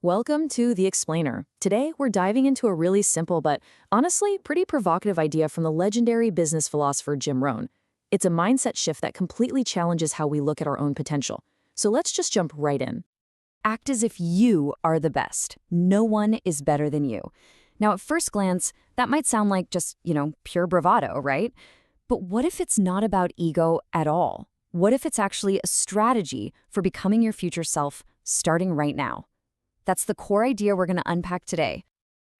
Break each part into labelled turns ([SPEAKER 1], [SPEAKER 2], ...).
[SPEAKER 1] Welcome to The Explainer. Today, we're diving into a really simple but honestly pretty provocative idea from the legendary business philosopher Jim Rohn. It's a mindset shift that completely challenges how we look at our own potential. So let's just jump right in. Act as if you are the best. No one is better than you. Now, at first glance, that might sound like just, pure bravado, right? But what if it's not about ego at all? What if it's actually a strategy for becoming your future self starting right now? That's the core idea we're going to unpack today.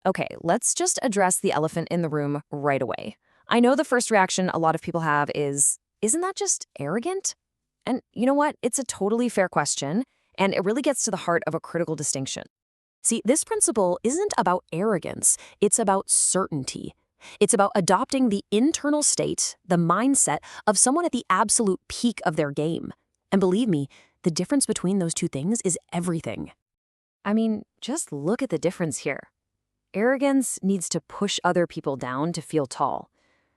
[SPEAKER 1] Okay, let's just address the elephant in the room right away. I know the first reaction a lot of people have is, isn't that just arrogant? And you know what? It's a totally fair question, and it really gets to the heart of a critical distinction. See, this principle isn't about arrogance, it's about certainty. It's about adopting the internal state, the mindset of someone at the absolute peak of their game. And believe me, the difference between those two things is everything. I mean, just look at the difference here. Arrogance needs to push other people down to feel tall.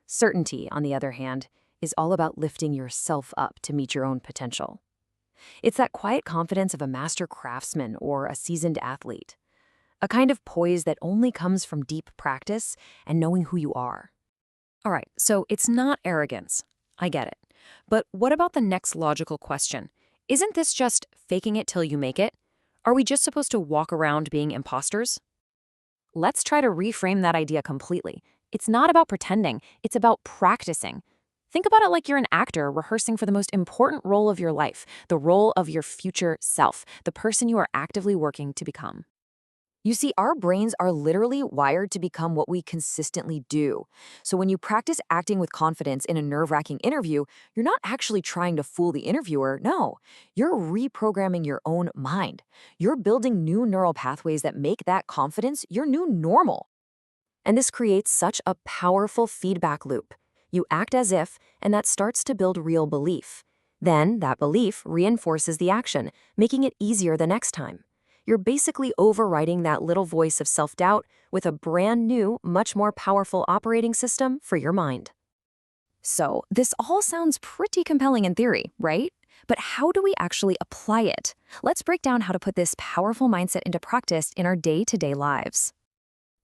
[SPEAKER 1] Certainty, on the other hand, is all about lifting yourself up to meet your own potential. It's that quiet confidence of a master craftsman or a seasoned athlete. A kind of poise that only comes from deep practice and knowing who you are. All right, so it's not arrogance. I get it. But what about the next logical question? Isn't this just faking it till you make it? Are we just supposed to walk around being imposters? Let's try to reframe that idea completely. It's not about pretending, it's about practicing. Think about it like you're an actor rehearsing for the most important role of your life, the role of your future self, the person you are actively working to become. You see, our brains are literally wired to become what we consistently do. So when you practice acting with confidence in a nerve-wracking interview, you're not actually trying to fool the interviewer. No, you're reprogramming your own mind. You're building new neural pathways that make that confidence your new normal. And this creates such a powerful feedback loop. You act as if, and that starts to build real belief. Then that belief reinforces the action, making it easier the next time. You're basically overriding that little voice of self-doubt with a brand new, much more powerful operating system for your mind. So, this all sounds pretty compelling in theory, right? But how do we actually apply it? Let's break down how to put this powerful mindset into practice in our day-to-day lives.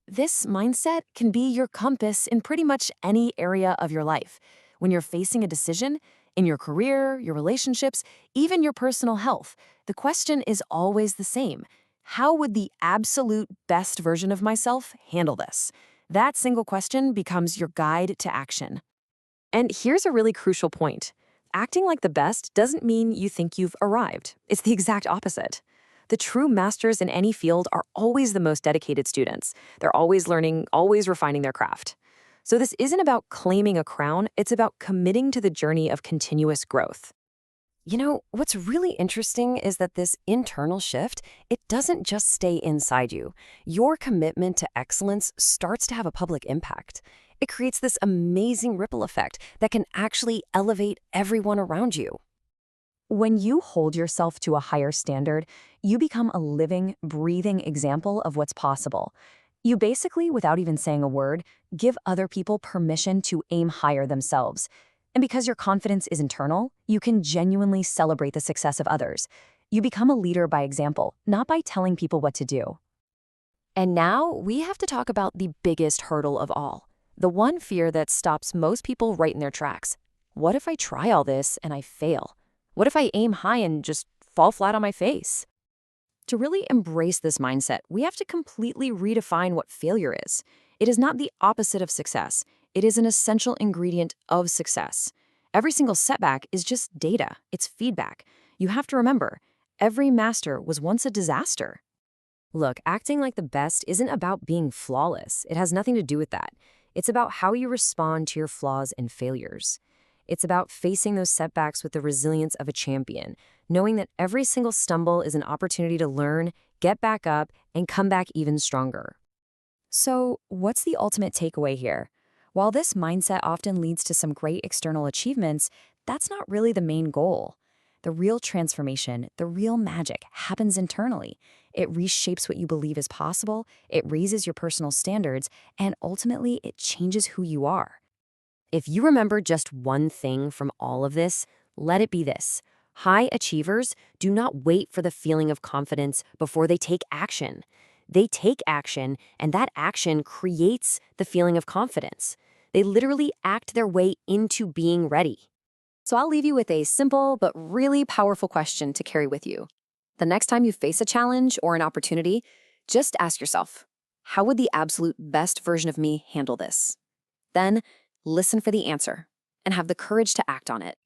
[SPEAKER 1] This mindset can be your compass in pretty much any area of your life. When you're facing a decision, in your career, your relationships, even your personal health, the question is always the same. How would the absolute best version of myself handle this? That single question becomes your guide to action. And here's a really crucial point. Acting like the best doesn't mean you think you've arrived. It's the exact opposite. The true masters in any field are always the most dedicated students. They're always learning, always refining their craft. So this isn't about claiming a crown, it's about committing to the journey of continuous growth. You know, what's really interesting is that this internal shift, it doesn't just stay inside you. Your commitment to excellence starts to have a public impact. It creates this amazing ripple effect that can actually elevate everyone around you. When you hold yourself to a higher standard, you become a living, breathing example of what's possible. You basically, without even saying a word, give other people permission to aim higher themselves. And because your confidence is internal, you can genuinely celebrate the success of others. You become a leader by example, not by telling people what to do. And now we have to talk about the biggest hurdle of all, the one fear that stops most people right in their tracks. What if I try all this and I fail? What if I aim high and just fall flat on my face? To really embrace this mindset, we have to completely redefine what failure is. It is not the opposite of success. It is an essential ingredient of success. Every single setback is just data. It's feedback. You have to remember, every master was once a disaster. Look, acting like the best isn't about being flawless. It has nothing to do with that. It's about how you respond to your flaws and failures. It's about facing those setbacks with the resilience of a champion, knowing that every single stumble is an opportunity to learn, get back up, and come back even stronger. So, what's the ultimate takeaway here? While this mindset often leads to some great external achievements, that's not really the main goal. The real transformation, the real magic, happens internally. It reshapes what you believe is possible, it raises your personal standards, and ultimately, it changes who you are. If you remember just one thing from all of this, let it be this.
[SPEAKER 2] High achievers do not wait for the feeling of confidence before they take action. They take action, and that action creates the feeling of confidence. They literally act their way into being ready.
[SPEAKER 1] So I'll leave you with a simple but really powerful question to carry with you. The next time you face a challenge or an opportunity, just ask yourself, how would the absolute best version of me handle this? Then listen for the answer and have the courage to act on it.